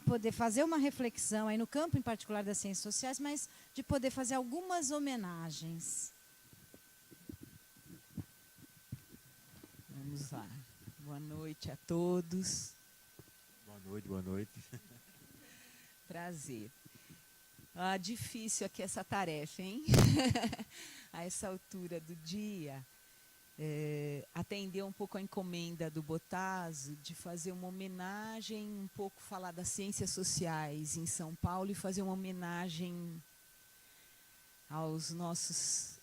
poder fazer uma reflexão, aí no campo em particular das ciências sociais, mas de poder fazer algumas homenagens. Vamos lá. Boa noite a todos. Boa noite, boa noite. Prazer. Difícil aqui essa tarefa, hein? A essa altura do dia, atender um pouco a encomenda do Botazo de fazer uma homenagem, um pouco falar das ciências sociais em São Paulo e fazer uma homenagem aos nossos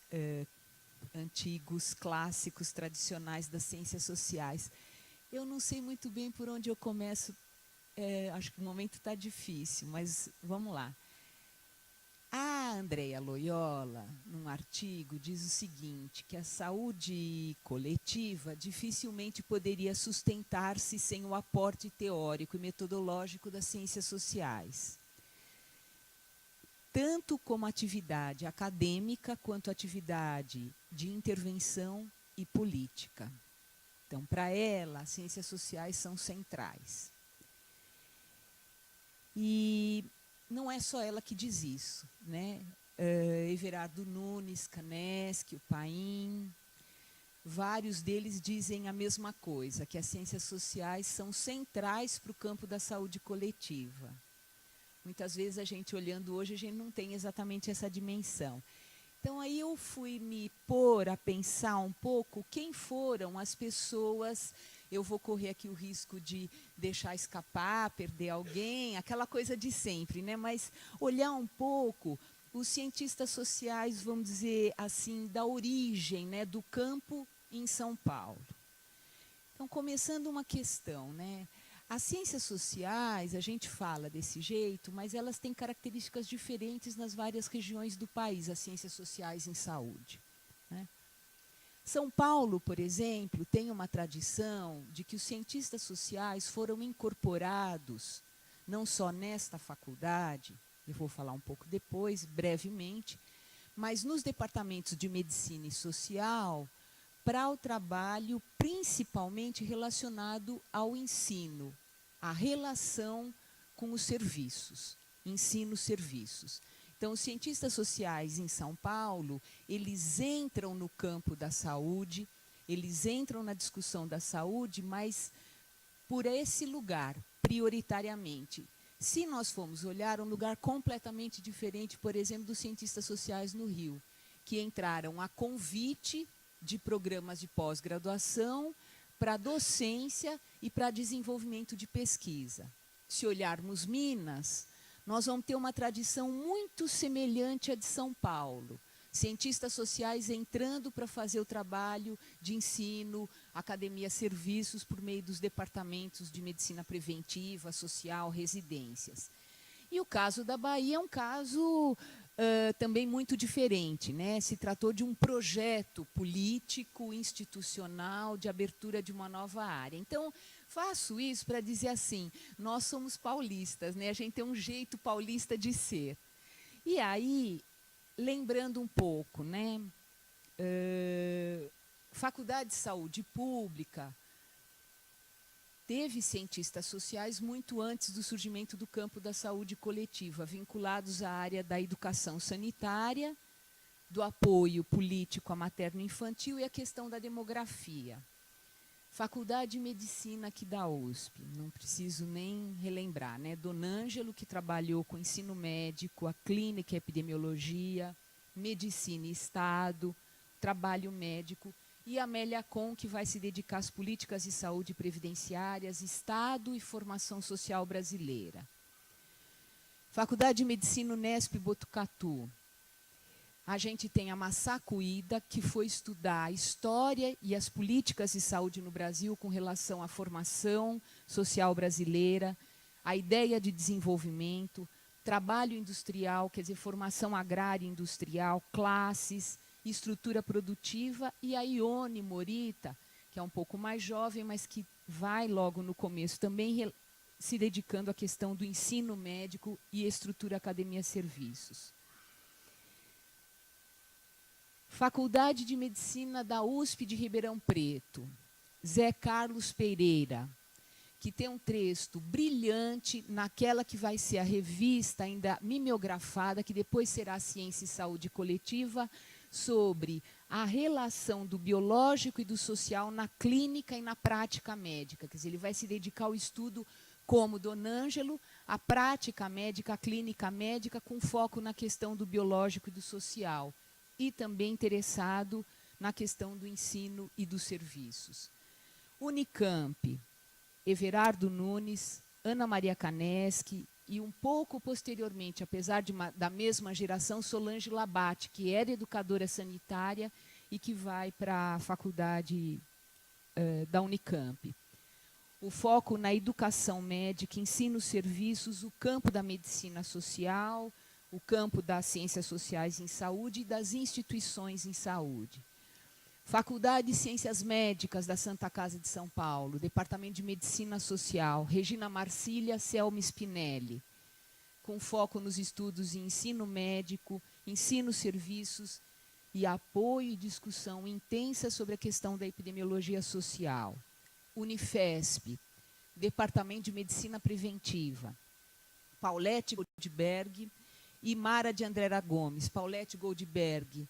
antigos clássicos tradicionais das ciências sociais. Eu não sei muito bem por onde eu começo, acho que o momento está difícil, mas vamos lá. A Andrea Loyola, num artigo, diz o seguinte, que a saúde coletiva dificilmente poderia sustentar-se sem o aporte teórico e metodológico das ciências sociais, tanto como atividade acadêmica quanto atividade de intervenção e política. Então, para ela, as ciências sociais são centrais. E não é só ela que diz isso, né? Everardo Nunes, Kaneski, o Paim, vários deles dizem a mesma coisa, que as ciências sociais são centrais para o campo da saúde coletiva. Muitas vezes a gente olhando hoje, a gente não tem exatamente essa dimensão. Então aí eu fui me pôr a pensar um pouco quem foram as pessoas. Eu vou correr aqui o risco de deixar escapar, perder alguém, aquela coisa de sempre, né? Mas olhar um pouco os cientistas sociais, vamos dizer assim, da origem, né, do campo em São Paulo. Então, começando uma questão, né? As ciências sociais, a gente fala desse jeito, mas elas têm características diferentes nas várias regiões do país, as ciências sociais em saúde, né? São Paulo, por exemplo, tem uma tradição de que os cientistas sociais foram incorporados, não só nesta faculdade, eu vou falar um pouco depois, brevemente, mas nos departamentos de medicina e social, para o trabalho principalmente relacionado ao ensino, a relação com os serviços, ensino-serviços. Então, os cientistas sociais em São Paulo, eles entram no campo da saúde, eles entram na discussão da saúde, mas por esse lugar, prioritariamente. Se nós formos olhar, um lugar completamente diferente, por exemplo, dos cientistas sociais no Rio, que entraram a convite de programas de pós-graduação para docência e para desenvolvimento de pesquisa. Se olharmos Minas, nós vamos ter uma tradição muito semelhante à de São Paulo. Cientistas sociais entrando para fazer o trabalho de ensino, academia, serviços, por meio dos departamentos de medicina preventiva, social, residências. E o caso da Bahia é um caso também muito diferente, né? Se tratou de um projeto político, institucional, de abertura de uma nova área. Então, faço isso para dizer assim, nós somos paulistas, né? A gente tem um jeito paulista de ser. E aí, lembrando um pouco, né? Faculdade de Saúde Pública teve cientistas sociais muito antes do surgimento do campo da saúde coletiva, vinculados à área da educação sanitária, do apoio político à materno-infantil e à questão da demografia. Faculdade de Medicina aqui da USP, não preciso nem relembrar, né? Donângelo, que trabalhou com ensino médico, a clínica e epidemiologia, medicina e Estado, trabalho médico, e Amélia Con, que vai se dedicar às políticas de saúde previdenciárias, Estado e formação social brasileira. Faculdade de Medicina Unesp Botucatu. A gente tem a Masako Ida, que foi estudar a história e as políticas de saúde no Brasil com relação à formação social brasileira, a ideia de desenvolvimento, trabalho industrial, quer dizer, formação agrária e industrial, classes, estrutura produtiva, e a Ione Morita, que é um pouco mais jovem, mas que vai logo no começo também se dedicando à questão do ensino médico e estrutura academia-serviços. Faculdade de Medicina da USP de Ribeirão Preto, Zé Carlos Pereira, que tem um texto brilhante naquela que vai ser a revista ainda mimeografada, que depois será Ciência e Saúde Coletiva, sobre a relação do biológico e do social na clínica e na prática médica. Quer dizer, ele vai se dedicar ao estudo como Dom Ângelo, a prática médica, a clínica médica, com foco na questão do biológico e do social, e também interessado na questão do ensino e dos serviços. Unicamp, Everardo Nunes, Ana Maria Kaneski e um pouco posteriormente, apesar da mesma geração, Solange Labate, que era educadora sanitária e que vai para a faculdade da Unicamp. O foco na educação médica, ensino, serviços, o campo da medicina social, o campo das ciências sociais em saúde e das instituições em saúde. Faculdade de Ciências Médicas da Santa Casa de São Paulo, Departamento de Medicina Social, Regina Marcília, Selma Spinelli, com foco nos estudos em ensino médico, ensino, serviços e apoio e discussão intensa sobre a questão da epidemiologia social. Unifesp, Departamento de Medicina Preventiva, Paulette Goldberg e Mara de Andrera Gomes. Paulette Goldberg,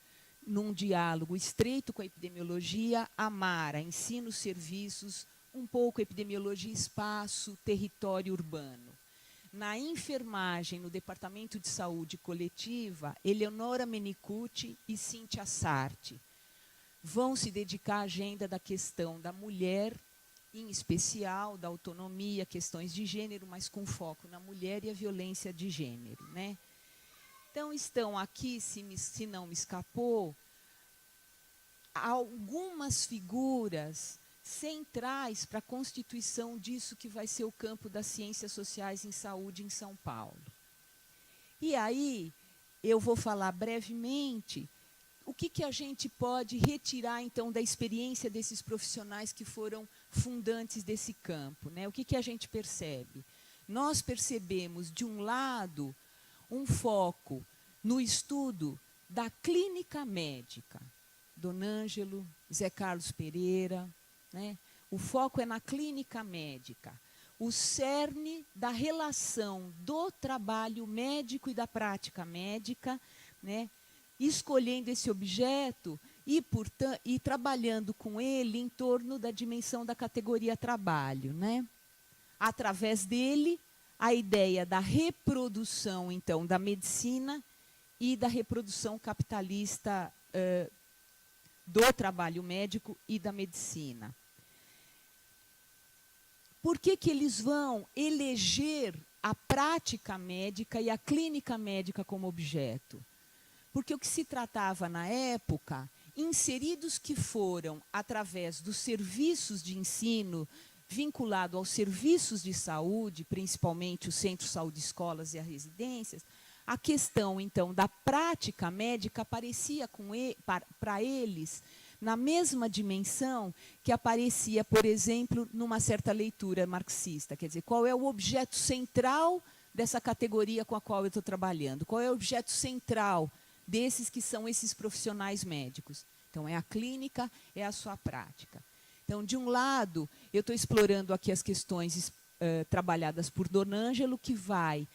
num diálogo estreito com a epidemiologia, a Mara, ensino, serviços, um pouco epidemiologia, espaço, território urbano. Na enfermagem, no Departamento de Saúde Coletiva, Eleonora Menicucci e Cíntia Sarti vão se dedicar à agenda da questão da mulher, em especial da autonomia, questões de gênero, mas com foco na mulher e a violência de gênero, né? Então, estão aqui, se não me escapou, algumas figuras centrais para a constituição disso que vai ser o campo das ciências sociais em saúde em São Paulo. E aí, eu vou falar brevemente o que a gente pode retirar, então, da experiência desses profissionais que foram fundantes desse campo, né? O que a gente percebe? Nós percebemos, de um lado, um foco no estudo da clínica médica. Dom Ângelo, Zé Carlos Pereira, né? O foco é na clínica médica. O cerne da relação do trabalho médico e da prática médica, né? Escolhendo esse objeto e trabalhando com ele em torno da dimensão da categoria trabalho, né? Através dele, a ideia da reprodução, então, da medicina e da reprodução capitalista do trabalho médico e da medicina. Por que eles vão eleger a prática médica e a clínica médica como objeto? Porque o que se tratava na época, inseridos que foram através dos serviços de ensino, vinculado aos serviços de saúde, principalmente o Centro Saúde Escolas e as residências, a questão, então, da prática médica aparecia para eles na mesma dimensão que aparecia, por exemplo, numa certa leitura marxista. Quer dizer, qual é o objeto central dessa categoria com a qual eu estou trabalhando? Qual é o objeto central desses que são esses profissionais médicos? Então, é a clínica, é a sua prática. Então, de um lado, eu estou explorando aqui as questões trabalhadas por Dom Ângelo, que vai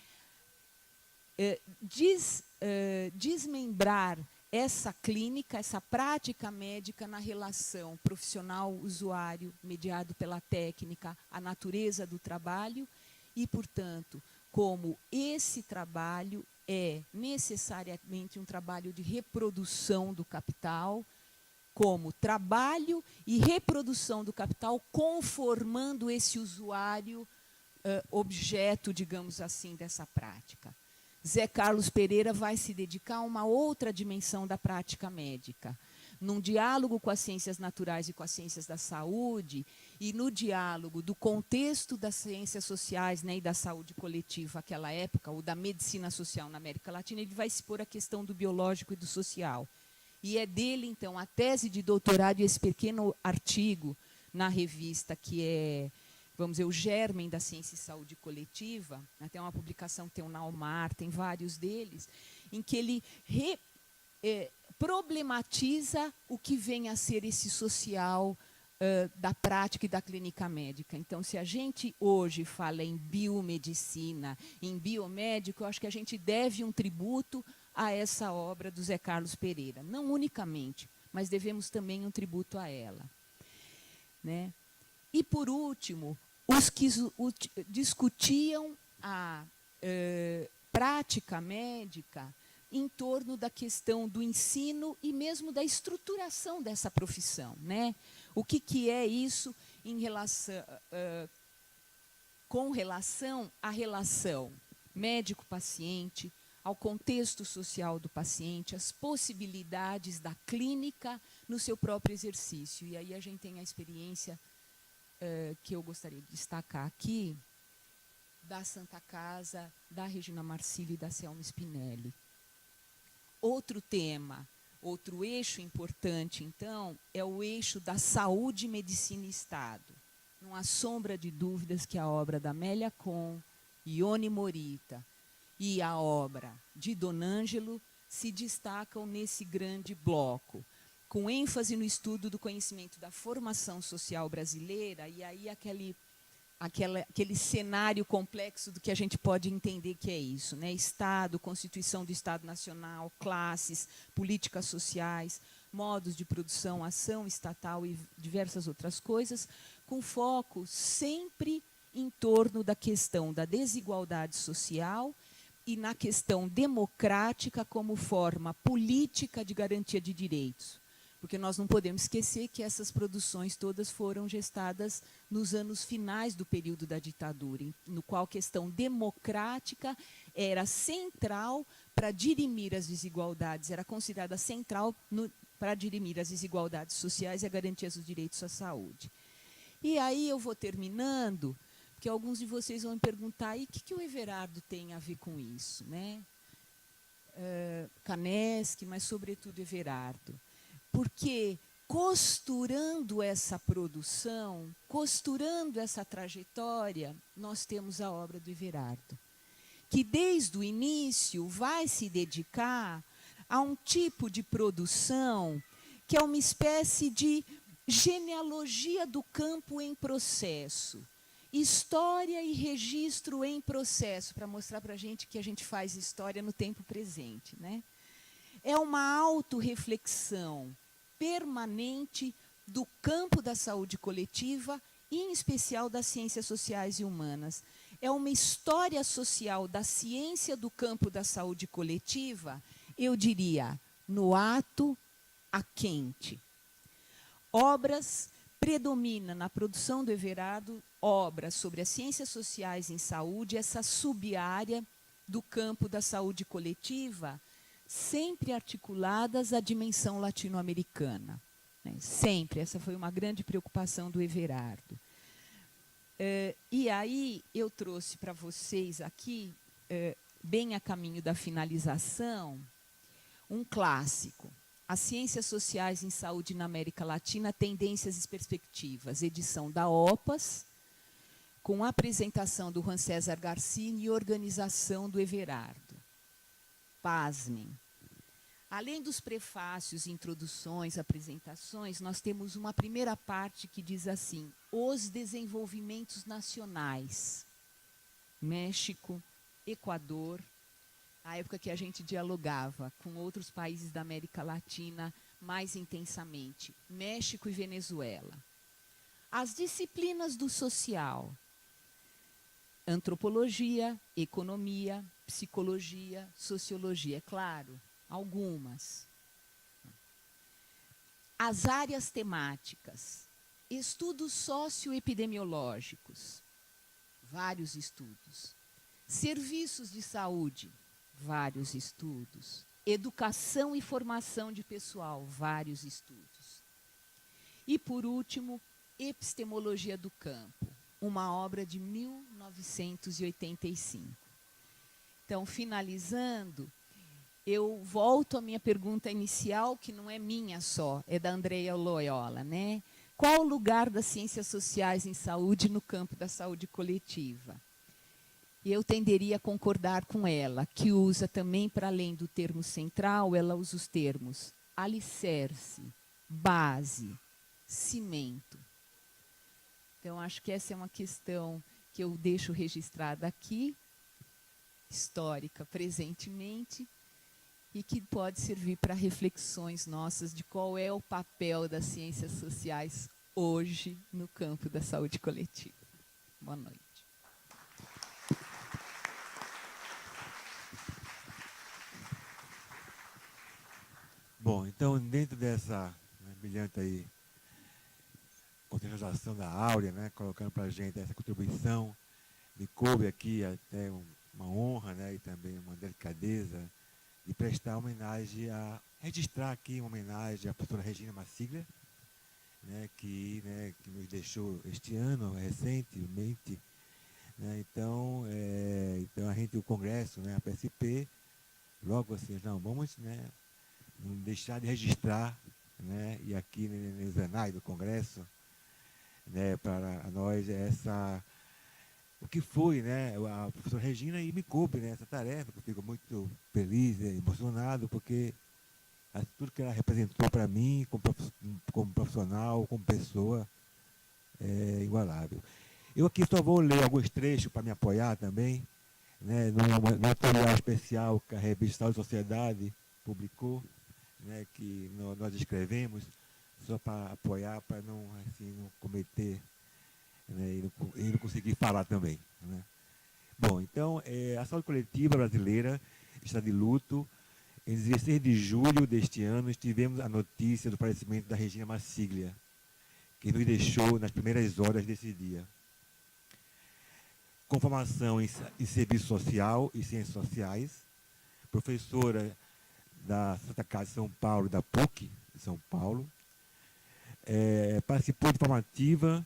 desmembrar essa clínica, essa prática médica na relação profissional-usuário, mediado pela técnica, a natureza do trabalho e, portanto, como esse trabalho é necessariamente um trabalho de reprodução do capital, como trabalho e reprodução do capital, conformando esse usuário objeto, digamos assim, dessa prática. Zé Carlos Pereira vai se dedicar a uma outra dimensão da prática médica, num diálogo com as ciências naturais e com as ciências da saúde, e no diálogo do contexto das ciências sociais, né, e da saúde coletiva naquela época, ou da medicina social na América Latina, ele vai expor a questão do biológico e do social. E é dele, então, a tese de doutorado e esse pequeno artigo na revista, que é, vamos dizer, o germen da ciência e saúde coletiva, né, tem uma publicação que tem o Naumar, tem vários deles, em que ele problematiza o que vem a ser esse social da prática e da clínica médica. Então, se a gente hoje fala em biomedicina, em biomédico, eu acho que a gente deve um tributo a essa obra do Zé Carlos Pereira. Não unicamente, mas devemos também um tributo a ela. Né? E, por último, os que discutiam a prática médica em torno da questão do ensino e mesmo da estruturação dessa profissão, né? O que é isso em relação, com relação à relação médico-paciente, ao contexto social do paciente, as possibilidades da clínica no seu próprio exercício. E aí a gente tem a experiência que eu gostaria de destacar aqui, da Santa Casa, da Regina Marcilli e da Selma Spinelli. Outro tema, outro eixo importante, então, é o eixo da saúde, medicina e Estado. Não há sombra de dúvidas que a obra da Amélia Kohn, Ione Morita e a obra de Donângelo se destacam nesse grande bloco, com ênfase no estudo do conhecimento da formação social brasileira, e aí aquele cenário complexo do que a gente pode entender que é isso, né? Estado, Constituição do Estado Nacional, classes, políticas sociais, modos de produção, ação estatal e diversas outras coisas, com foco sempre em torno da questão da desigualdade social e na questão democrática como forma política de garantia de direitos. Porque nós não podemos esquecer que essas produções todas foram gestadas nos anos finais do período da ditadura, no qual a questão democrática era central para dirimir as desigualdades, era considerada central para dirimir as desigualdades sociais e a garantia dos direitos à saúde. E aí eu vou terminando, porque alguns de vocês vão me perguntar, e o que o Everardo tem a ver com isso? Né? Kanevsky, mas sobretudo Everardo. Porque costurando essa produção, costurando essa trajetória, nós temos a obra do Everardo, que desde o início vai se dedicar a um tipo de produção que é uma espécie de genealogia do campo em processo, história e registro em processo, para mostrar para a gente que a gente faz história no tempo presente, né? É uma autorreflexão permanente do campo da saúde coletiva e, em especial, das ciências sociais e humanas. É uma história social da ciência do campo da saúde coletiva, eu diria, no ato a quente. Obras predomina na produção do Everardo, obras sobre as ciências sociais em saúde, essa sub-área do campo da saúde coletiva, sempre articuladas à dimensão latino-americana. Né? Sempre, essa foi uma grande preocupação do Everardo. E aí eu trouxe para vocês aqui, bem a caminho da finalização, um clássico. As Ciências Sociais em Saúde na América Latina, Tendências e Perspectivas, edição da OPAS, com a apresentação do Juan César Garcini e organização do Everardo. Pasmem. Além dos prefácios, introduções, apresentações, nós temos uma primeira parte que diz assim: os desenvolvimentos nacionais. México, Equador, a época que a gente dialogava com outros países da América Latina mais intensamente, México e Venezuela. As disciplinas do social, antropologia, economia, psicologia, sociologia, é claro, algumas. As áreas temáticas, estudos socioepidemiológicos, vários estudos. Serviços de saúde, vários estudos. Educação e formação de pessoal, vários estudos. E, por último, Epistemologia do Campo, uma obra de 1985. Então, finalizando, eu volto à minha pergunta inicial, que não é minha só, é da Andrea Loyola, né? Qual o lugar das ciências sociais em saúde no campo da saúde coletiva? E eu tenderia a concordar com ela, que usa também, para além do termo central, ela usa os termos alicerce, base, cimento. Então, acho que essa é uma questão que eu deixo registrada aqui, histórica, presentemente, e que pode servir para reflexões nossas de qual é o papel das ciências sociais hoje no campo da saúde coletiva. Boa noite. Bom, então, dentro dessa brilhante aí contextualização da Áurea, né, colocando para a gente essa contribuição, me coube aqui até uma honra, né, e também uma delicadeza de prestar homenagem registrar aqui uma homenagem à professora Regina Massiglia, né, que nos deixou este ano, recentemente, né, então a gente, o Congresso, né, a PSP, logo assim, não, vamos, né, não deixar de registrar, né, e aqui nos anais do Congresso, né, para nós o que foi, né, a professora Regina, e me coube, né, essa tarefa, que eu fico muito feliz e emocionado, porque tudo que ela representou para mim, como profissional, como pessoa, é igualável. Eu aqui só vou ler alguns trechos para me apoiar também, né, num material especial que a revista Saúde e Sociedade publicou, né, que nós escrevemos, só para apoiar, para não cometer, né, e não conseguir falar também. Né. Bom, então, a saúde coletiva brasileira está de luto. Em 16 de julho deste ano, tivemos a notícia do falecimento da Regina Massiglia, que nos deixou nas primeiras horas desse dia. Com formação em serviço social e ciências sociais, professora da Santa Casa de São Paulo, da PUC de São Paulo, participou de forma ativa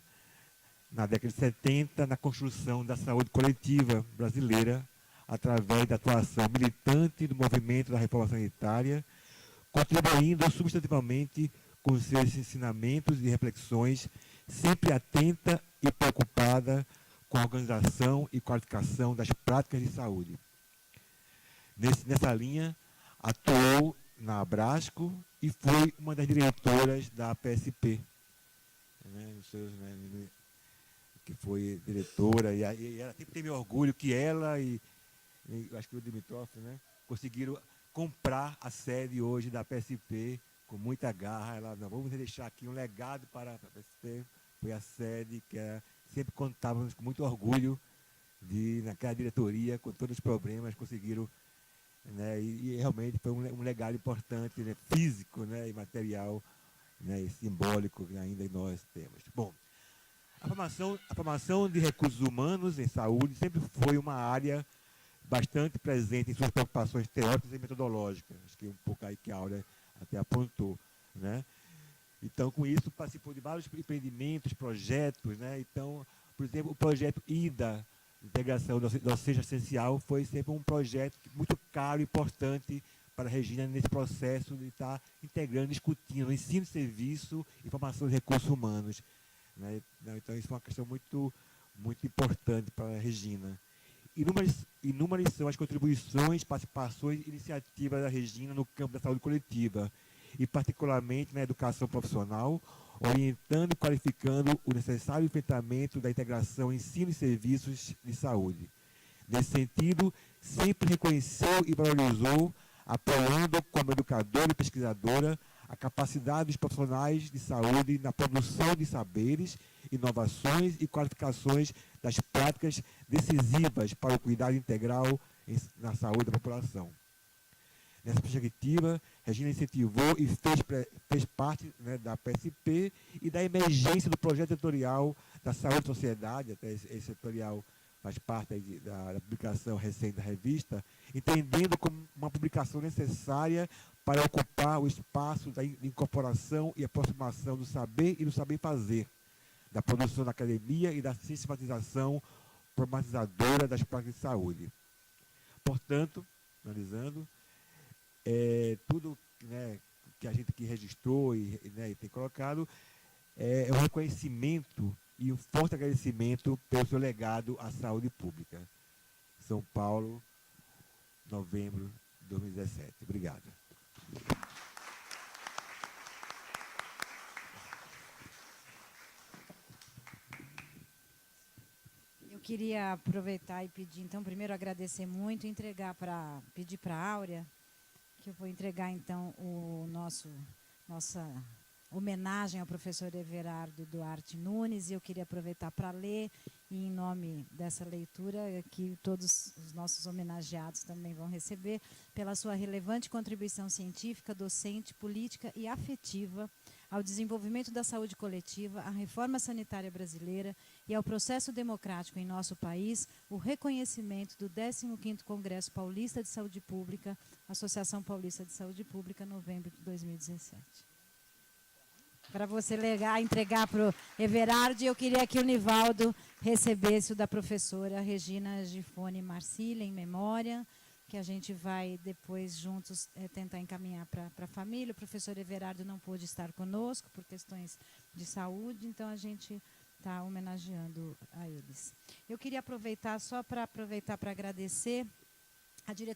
na década de 70 na construção da saúde coletiva brasileira, através da atuação militante do movimento da reforma sanitária, contribuindo substantivamente com seus ensinamentos e reflexões, sempre atenta e preocupada com a organização e qualificação das práticas de saúde. Nessa linha, atuou na Abrasco e foi uma das diretoras da PSP, né, que foi diretora, e ela sempre teve orgulho que ela e acho que o Dimitrov, né, conseguiram comprar a sede hoje da PSP com muita garra. Ela, não, vamos deixar aqui um legado para a PSP, foi a sede que sempre contávamos com muito orgulho naquela diretoria, com todos os problemas, conseguiram, né, e realmente foi um legado importante, né, físico, né, e material, né, e simbólico que ainda nós temos. Bom, a formação de recursos humanos em saúde sempre foi uma área bastante presente em suas preocupações teóricas e metodológicas. Acho que um pouco aí que a Áurea até apontou, né? Então, com isso, participou de vários empreendimentos, projetos, né? Então, por exemplo, o projeto IDA, Integração Docência Essencial, foi sempre um projeto muito caro e importante para a Regina nesse processo de estar integrando, discutindo ensino de serviço e formação de recursos humanos, né? Então, isso foi uma questão muito, muito importante para a Regina. Inúmeras são as contribuições, participações e iniciativas da Regina no campo da saúde coletiva, e particularmente na educação profissional, orientando e qualificando o necessário enfrentamento da integração ensino e serviços de saúde. Nesse sentido, sempre reconheceu e valorizou, apoiando como educadora e pesquisadora a capacidade dos profissionais de saúde na produção de saberes, inovações e qualificações das práticas decisivas para o cuidado integral na saúde da população. Nessa perspectiva, Regina incentivou e fez parte, né, da PSP e da emergência do projeto editorial da Saúde e Sociedade, até esse editorial faz parte da publicação recente da revista, entendendo como uma publicação necessária para ocupar o espaço da incorporação e aproximação do saber e do saber fazer, da produção da academia e da sistematização problematizadora das práticas de saúde. Portanto, analisando, tudo, né, que a gente aqui registrou né, e tem colocado é um reconhecimento e um forte agradecimento pelo seu legado à saúde pública. São Paulo, novembro de 2017. Obrigado. queria aproveitar e pedir, então, primeiro agradecer muito, pedir para a Áurea, que eu vou entregar, então, nossa homenagem ao professor Everardo Duarte Nunes, e eu queria aproveitar para ler, e em nome dessa leitura, que todos os nossos homenageados também vão receber, pela sua relevante contribuição científica, docente, política e afetiva ao desenvolvimento da saúde coletiva, à reforma sanitária brasileira e ao processo democrático em nosso país, o reconhecimento do 15º Congresso Paulista de Saúde Pública, Associação Paulista de Saúde Pública, novembro de 2017. Para você entregar para o Everardo, eu queria que o Nivaldo recebesse o da professora Regina Gifone Marcília, em memória, que a gente vai depois juntos tentar encaminhar para a família. O professor Everardo não pôde estar conosco por questões de saúde, então a gente está homenageando a eles. Eu queria aproveitar para agradecer a diretoria